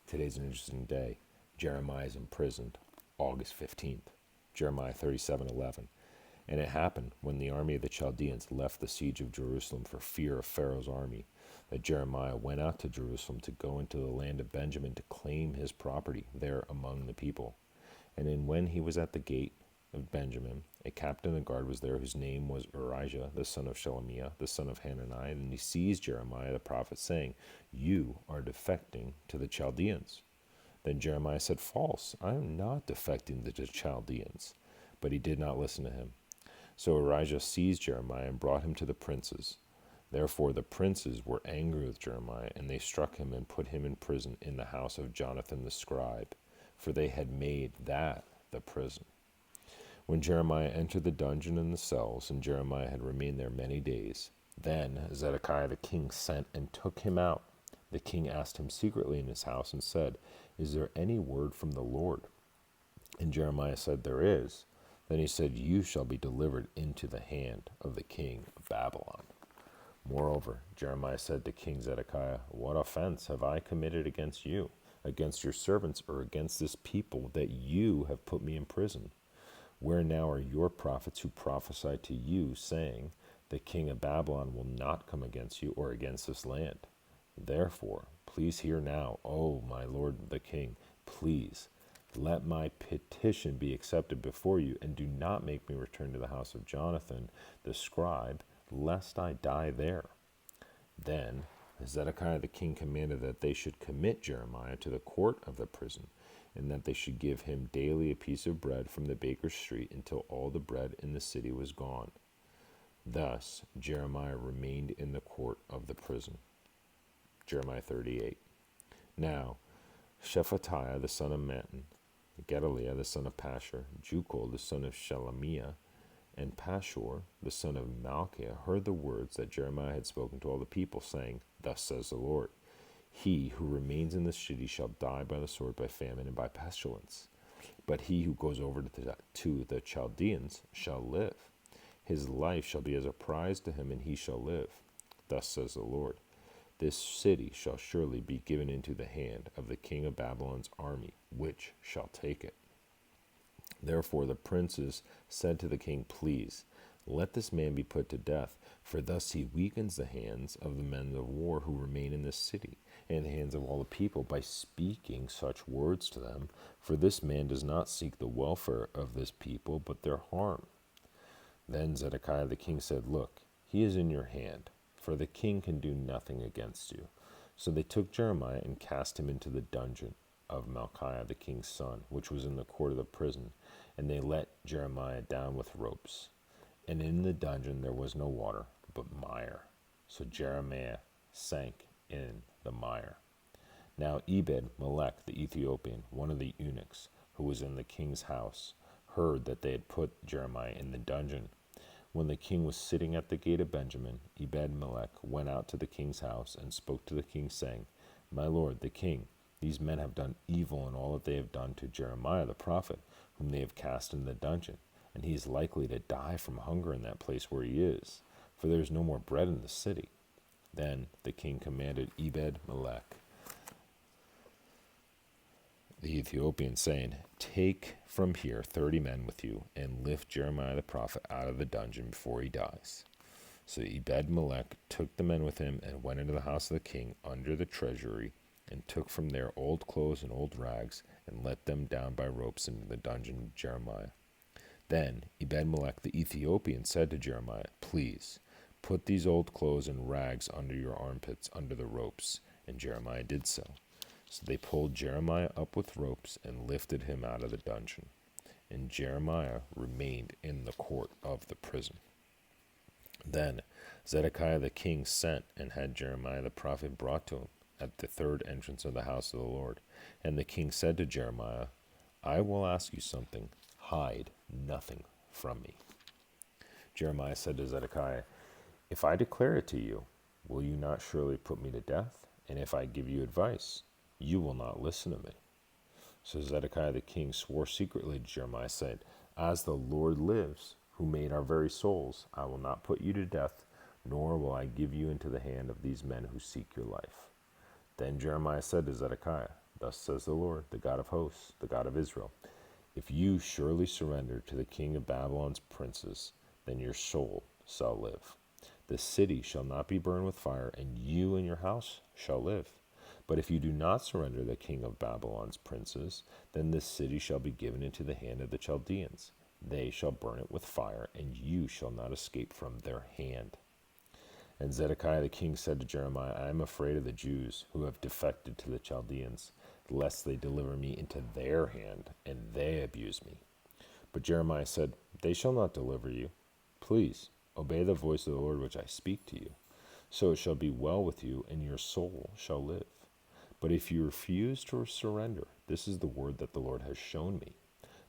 Today's an interesting day. Jeremiah is imprisoned, August 15th. Jeremiah 37:11. And it happened, when the army of the Chaldeans left the siege of Jerusalem for fear of Pharaoh's army, that Jeremiah went out to Jerusalem to go into the land of Benjamin to claim his property there among the people. When he was at the gate of Benjamin, a captain of the guard was there whose name was Urijah, the son of Shelemiah, the son of Hanani, and he seized Jeremiah the prophet, saying, "You are defecting to the Chaldeans." Then Jeremiah said, "False, I am not defecting to the Chaldeans." But he did not listen to him. So Urijah seized Jeremiah and brought him to the princes. Therefore the princes were angry with Jeremiah, and they struck him and put him in prison in the house of Jonathan the scribe, for they had made that the prison. When Jeremiah entered the dungeon and the cells, and Jeremiah had remained there many days, then Zedekiah the king sent and took him out. The king asked him secretly in his house and said, "Is there any word from the Lord?" And Jeremiah said, "There is." Then he said, "You shall be delivered into the hand of the king of Babylon." Moreover, Jeremiah said to King Zedekiah, "What offense have I committed against you, against your servants, or against this people, that you have put me in prison? Where now are your prophets who prophesied to you, saying, 'The king of Babylon will not come against you or against this land'? Therefore, please hear now, O my lord the king, please let my petition be accepted before you, and do not make me return to the house of Jonathan the scribe, lest I die there." Then Zedekiah the king commanded that they should commit Jeremiah to the court of the prison, and that they should give him daily a piece of bread from the baker's street until all the bread in the city was gone. Thus Jeremiah remained in the court of the prison. Jeremiah 38. Now Shephatiah the son of Mattan, Gedaliah the son of Pashur, Jucal the son of Shelemiah, and Pashur the son of Malchiah heard the words that Jeremiah had spoken to all the people, saying, "Thus says the Lord, he who remains in this city shall die by the sword, by famine, and by pestilence. But he who goes over to the Chaldeans shall live. His life shall be as a prize to him, and he shall live. Thus says the Lord, this city shall surely be given into the hand of the king of Babylon's army, which shall take it." Therefore the princes said to the king, "Please, let this man be put to death, for thus he weakens the hands of the men of war who remain in this city, and the hands of all the people, by speaking such words to them. For this man does not seek the welfare of this people, but their harm." Then Zedekiah the king said, "Look, he is in your hand, for the king can do nothing against you." So they took Jeremiah and cast him into the dungeon of Malchiah the king's son, which was in the court of the prison, and they let Jeremiah down with ropes. And in the dungeon there was no water, but mire. So Jeremiah sank in the mire. Now Ebed-Melech the Ethiopian, one of the eunuchs, who was in the king's house, heard that they had put Jeremiah in the dungeon. When the king was sitting at the gate of Benjamin, Ebed-Melech went out to the king's house and spoke to the king, saying, "My lord the king, these men have done evil in all that they have done to Jeremiah the prophet, whom they have cast in the dungeon, and he is likely to die from hunger in that place where he is, for there is no more bread in the city." Then the king commanded Ebed-Melech the Ethiopian, saying, "Take from here 30 men with you, and lift Jeremiah the prophet out of the dungeon before he dies." So Ebed-Melech took the men with him and went into the house of the king under the treasury, and took from there old clothes and old rags, and let them down by ropes into the dungeon of Jeremiah. Then Ebed-Melech the Ethiopian said to Jeremiah, "Please, put these old clothes and rags under your armpits under the ropes." And Jeremiah did so. So they pulled Jeremiah up with ropes and lifted him out of the dungeon. And Jeremiah remained in the court of the prison. Then Zedekiah the king sent and had Jeremiah the prophet brought to him at the third entrance of the house of the Lord. And the king said to Jeremiah, "I will ask you something. Hide nothing from me." Jeremiah said to Zedekiah, "If I declare it to you, will you not surely put me to death? And if I give you advice, you will not listen to me." So Zedekiah the king swore secretly to Jeremiah, saying, "As the Lord lives, who made our very souls, I will not put you to death, nor will I give you into the hand of these men who seek your life." Then Jeremiah said to Zedekiah, Thus says the Lord, the God of hosts, the God of Israel. If you surely surrender to the king of Babylon's princes, then your soul shall live. The city shall not be burned with fire, and you and your house shall live. But if you do not surrender the king of Babylon's princes, then this city shall be given into the hand of the Chaldeans. They shall burn it with fire, and you shall not escape from their hand. And Zedekiah the king said to Jeremiah, I am afraid of the Jews who have defected to the Chaldeans, lest they deliver me into their hand, and they abuse me. But Jeremiah said, They shall not deliver you. Please, obey the voice of the Lord which I speak to you. So it shall be well with you, and your soul shall live. But if you refuse to surrender, this is the word that the Lord has shown me.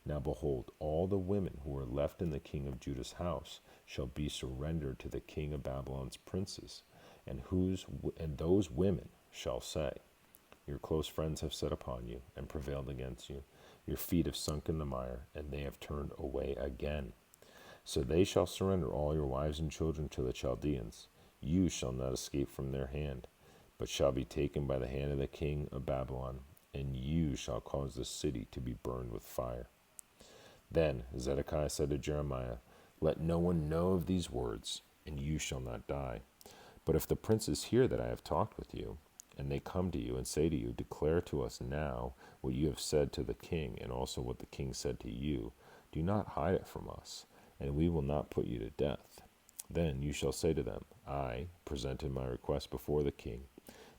Now behold, all the women who are left in the king of Judah's house shall be surrendered to the king of Babylon's princes, and those women shall say, Your close friends have set upon you and prevailed against you. Your feet have sunk in the mire, and they have turned away again. So they shall surrender all your wives and children to the Chaldeans. You shall not escape from their hand, but shall be taken by the hand of the king of Babylon, and you shall cause the city to be burned with fire. Then Zedekiah said to Jeremiah, Let no one know of these words, and you shall not die. But if the princes hear that I have talked with you, and they come to you and say to you, Declare to us now what you have said to the king, and also what the king said to you, do not hide it from us, and we will not put you to death. Then you shall say to them, I presented my request before the king,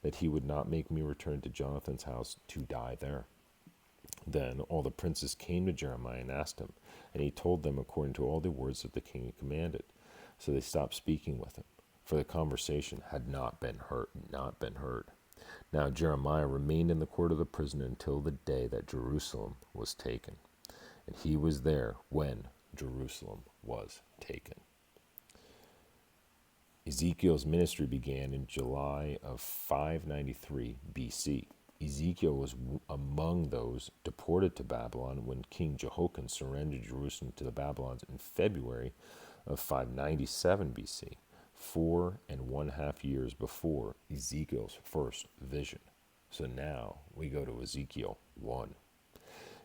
that he would not make me return to Jonathan's house to die there. Then all the princes came to Jeremiah and asked him, and he told them according to all the words that the king had commanded. So they stopped speaking with him, for the conversation had not been heard. Now Jeremiah remained in the court of the prison until the day that Jerusalem was taken. And he was there when Jerusalem was taken. Ezekiel's ministry began in July of 593 BC. Ezekiel was among those deported to Babylon when King Jehoiakim surrendered Jerusalem to the Babylons in February of 597 BC, 4.5 years before Ezekiel's first vision. So now we go to Ezekiel 1.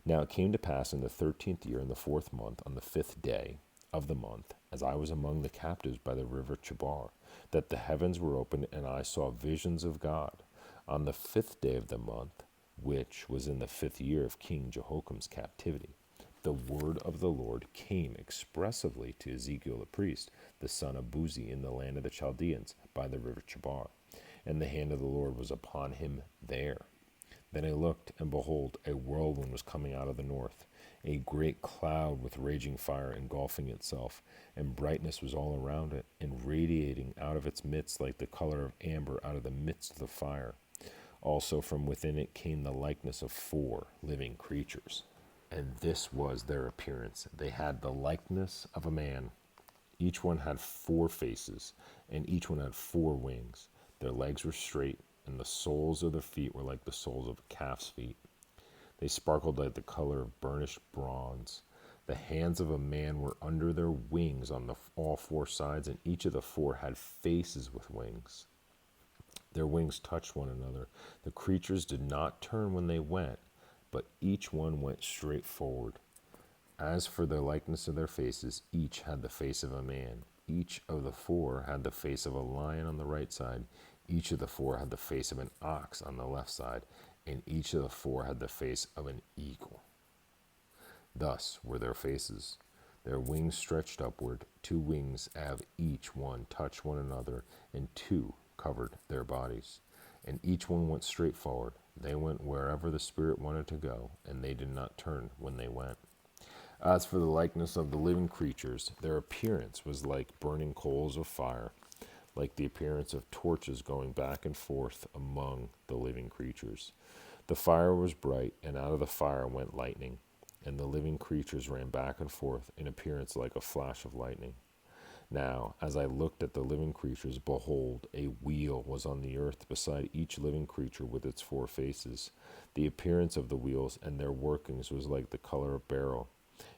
Now it came to pass in the 13th year, in the 4th month, on the 5th day of the month, as I was among the captives by the river Chebar, that the heavens were opened, and I saw visions of God. On the 5th day of the month, which was in the 5th year of King Jehoiakim's captivity, the word of the Lord came expressively to Ezekiel the priest, the son of Buzi, in the land of the Chaldeans, by the river Chebar. And the hand of the Lord was upon him there. Then I looked, and behold, a whirlwind was coming out of the north, a great cloud with raging fire engulfing itself, and brightness was all around it, and radiating out of its midst like the color of amber out of the midst of the fire. Also from within it came the likeness of 4 living creatures. And this was their appearance. They had the likeness of a man. Each one had 4 faces, and each one had 4 wings. Their legs were straight, and the soles of their feet were like the soles of a calf's feet. They sparkled like the color of burnished bronze. The hands of a man were under their wings on all 4 sides, and each of the 4 had faces with wings. Their wings touched one another. The creatures did not turn when they went, but each one went straight forward. As for the likeness of their faces, each had the face of a man. Each of the 4 had the face of a lion on the right side. Each of the 4 had the face of an ox on the left side, and each of the 4 had the face of an eagle. Thus were their faces. Their wings stretched upward. 2 wings of each one touched one another, and 2 covered their bodies. And each one went straight forward. They went wherever the Spirit wanted to go, and they did not turn when they went. As for the likeness of the living creatures, their appearance was like burning coals of fire, like the appearance of torches going back and forth among the living creatures. The fire was bright, and out of the fire went lightning, and the living creatures ran back and forth in appearance like a flash of lightning. Now, as I looked at the living creatures, behold, a wheel was on the earth beside each living creature with its 4 faces. The appearance of the wheels and their workings was like the color of beryl,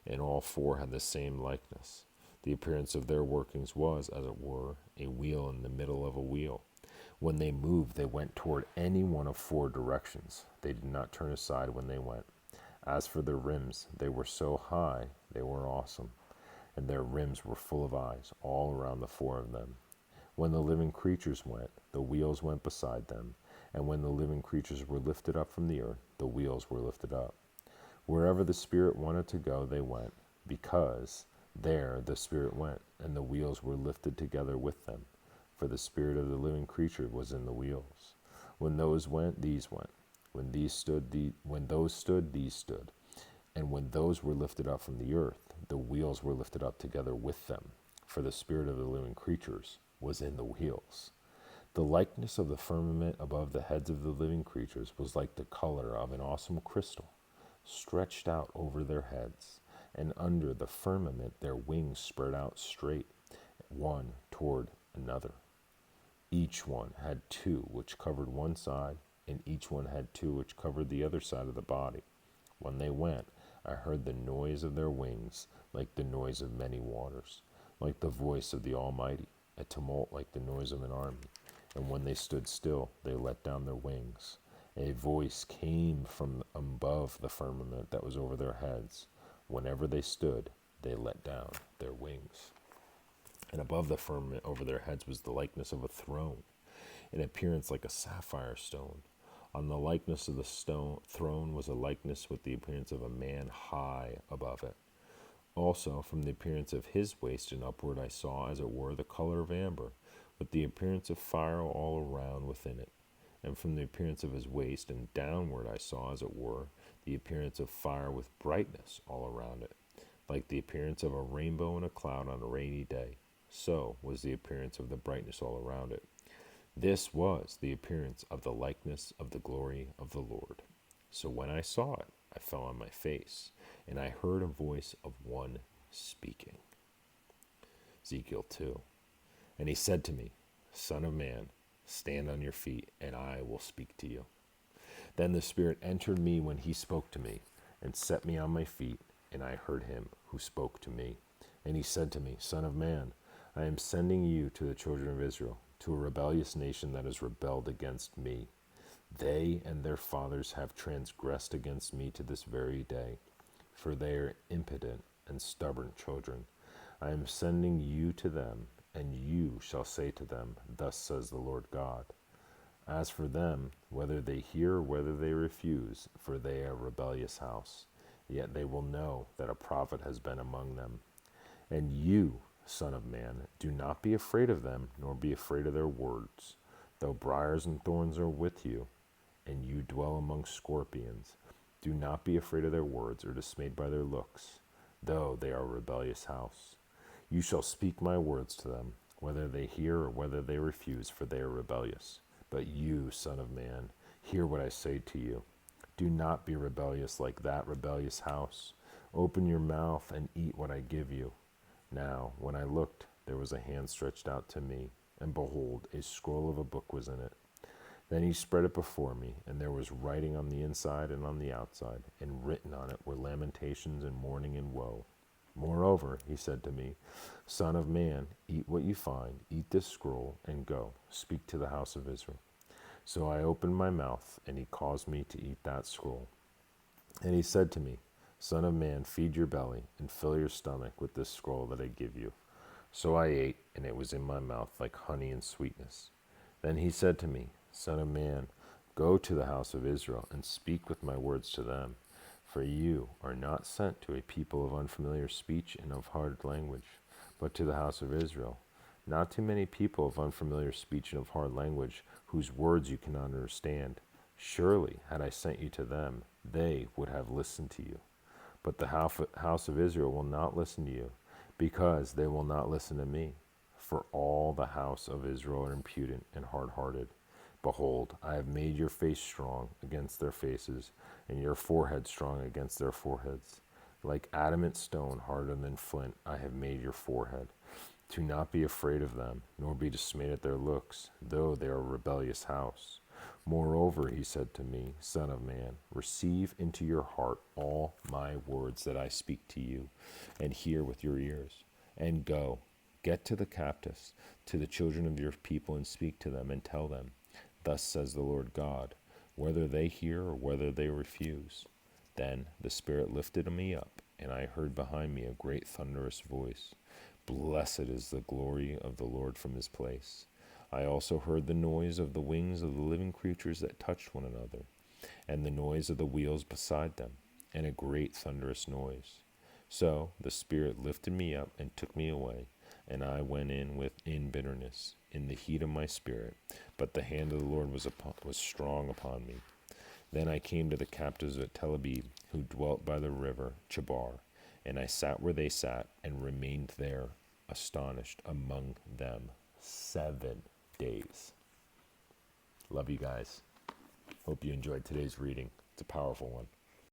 and all 4 had the same likeness. The appearance of their workings was, as it were, a wheel in the middle of a wheel. When they moved, they went toward any one of four directions. They did not turn aside when they went. As for their rims, they were so high, they were awesome, and their rims were full of eyes all around the four of them. When the living creatures went, the wheels went beside them, and when the living creatures were lifted up from the earth, the wheels were lifted up. Wherever the Spirit wanted to go, they went, because there the Spirit went, and the wheels were lifted together with them, for the spirit of the living creature was in the wheels. When those went, these went. When those stood, these stood. And when those were lifted up from the earth, the wheels were lifted up together with them, for the spirit of the living creatures was in the wheels. The likeness of the firmament above the heads of the living creatures was like the color of an awesome crystal, stretched out over their heads, and under the firmament their wings spread out straight, one toward another. Each one had two which covered one side, and each one had two which covered the other side of the body. When they went, I heard the noise of their wings, like the noise of many waters, like the voice of the Almighty, a tumult like the noise of an army. And when they stood still, they let down their wings. A voice came from above the firmament that was over their heads. Whenever they stood, they let down their wings. And above the firmament over their heads was the likeness of a throne, in appearance like a sapphire stone. On the likeness of the throne was a likeness with the appearance of a man high above it. Also, from the appearance of his waist and upward, I saw, as it were, the color of amber, with the appearance of fire all around within it. And from the appearance of his waist and downward, I saw, as it were, the appearance of fire with brightness all around it, like the appearance of a rainbow in a cloud on a rainy day. So was the appearance of the brightness all around it. This was the appearance of the likeness of the glory of the Lord. So when I saw it, I fell on my face, and I heard a voice of one speaking. Ezekiel 2. And he said to me, Son of man, stand on your feet, and I will speak to you. Then the Spirit entered me when he spoke to me, and set me on my feet, and I heard him who spoke to me. And he said to me, Son of man, I am sending you to the children of Israel, to a rebellious nation that has rebelled against me. They and their fathers have transgressed against me to this very day, for they are impotent and stubborn children. I am sending you to them, and you shall say to them, Thus says the Lord God. As for them, whether they hear or whether they refuse, for they are a rebellious house, yet they will know that a prophet has been among them. And you, Son of man, do not be afraid of them, nor be afraid of their words. Though briars and thorns are with you, and you dwell among scorpions, do not be afraid of their words, or dismayed by their looks, though they are a rebellious house. You shall speak my words to them, whether they hear or whether they refuse, for they are rebellious. But you, Son of man, hear what I say to you. Do not be rebellious like that rebellious house. Open your mouth and eat what I give you. Now, when I looked, there was a hand stretched out to me, and behold, a scroll of a book was in it. Then he spread it before me, and there was writing on the inside and on the outside, and written on it were lamentations and mourning and woe. Moreover, he said to me, Son of man, eat what you find, eat this scroll, and go, speak to the house of Israel. So I opened my mouth, and he caused me to eat that scroll. And he said to me, Son of man, feed your belly, and fill your stomach with this scroll that I give you. So I ate, and it was in my mouth like honey and sweetness. Then he said to me, Son of man, go to the house of Israel, and speak with my words to them. For you are not sent to a people of unfamiliar speech and of hard language, but to the house of Israel. Not to many people of unfamiliar speech and of hard language, whose words you cannot understand. Surely, had I sent you to them, they would have listened to you. But the house of Israel will not listen to you, because they will not listen to me. For all the house of Israel are impudent and hard-hearted. Behold, I have made your face strong against their faces, and your forehead strong against their foreheads. Like adamant stone harder than flint, I have made your forehead. Do not be afraid of them, nor be dismayed at their looks, though they are a rebellious house. Moreover, he said to me, Son of man, receive into your heart all my words that I speak to you, and hear with your ears, and go. Get to the captives, to the children of your people, and speak to them, and tell them, Thus says the Lord God, whether they hear or whether they refuse. Then the Spirit lifted me up, and I heard behind me a great thunderous voice. Blessed is the glory of the Lord from his place. I also heard the noise of the wings of the living creatures that touched one another, and the noise of the wheels beside them, and a great thunderous noise. So the Spirit lifted me up and took me away, and I went in bitterness, in the heat of my spirit. But the hand of the Lord was strong upon me. Then I came to the captives at Tel Abib, who dwelt by the river Chebar, and I sat where they sat, and remained there, astonished among them 7 days. Love you guys. Hope you enjoyed today's reading. It's a powerful one.